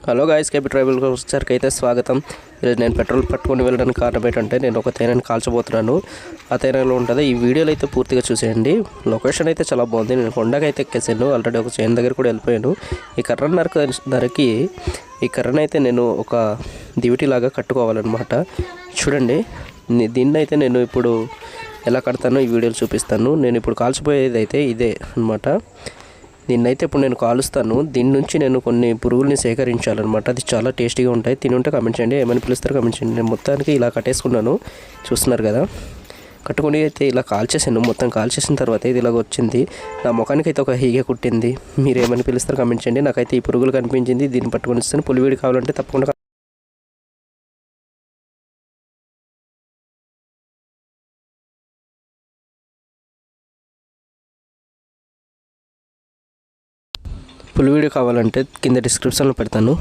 Hello guys, KP tribal కల్చర్కి అయితే స్వాగతం. ఈరోజు నేను పెట్రోల్ పట్టుకొని వెళ్ళడానికి కారణం ఏంటంటే నేను ఒక తేనెని కాల్చబోతున్నాను. ఆ తేనెలో ఉంటుంది. ఈ వీడియోలో అయితే పూర్తిగా చూసేయండి. లొకేషన్ అయితే చాలా బాగుంది. నేను కొండకి అయితే ఎక్కేసాను. ఆల్రెడీ ఒక చైన్ దగ్గర కూడా వెళ్ళిపోయాను. ఈ కర్రను నరికి ఈ కర్రనైతే నేను ఒక దివిటిలాగా కట్టుకోవాలన్నమాట. చూడండి, దీన్ని అయితే నేను ఇప్పుడు ఎలా కడతానో ఈ వీడియోలో చూపిస్తాను. నేను ఇప్పుడు కాల్చిపోయేది అయితే ఇదే అన్నమాట. దీన్నైతే ఇప్పుడు నేను కాలుస్తాను. దీని నుంచి నేను కొన్ని పురుగుల్ని సేకరించాలన్నమాట. అది చాలా టేస్టీగా ఉంటాయి. తిని ఉంటే కామెంట్ చేయండి, ఏమైనా పిలుస్తారో కామెంట్ చేయండి. నేను మొత్తానికి ఇలా కట్టేసుకున్నాను, చూస్తున్నారు కదా. కట్టుకొని అయితే ఇలా కాల్చేసాను. మొత్తం కాల్చేసిన తర్వాత ఇది ఇలాగ వచ్చింది. నా ముఖానికి అయితే ఒక హీగే కుట్టింది. మీరు ఏమైనా పిలుస్తారో కామెంట్ చేయండి. నాకైతే ఈ పురుగులు కనిపించింది. దీన్ని పట్టుకొని వస్తాను. పులివేడి కావాలంటే తప్పకుండా ఫుల్ వీడియో కావాలంటే కింద డిస్క్రిప్షన్లో పెడతాను.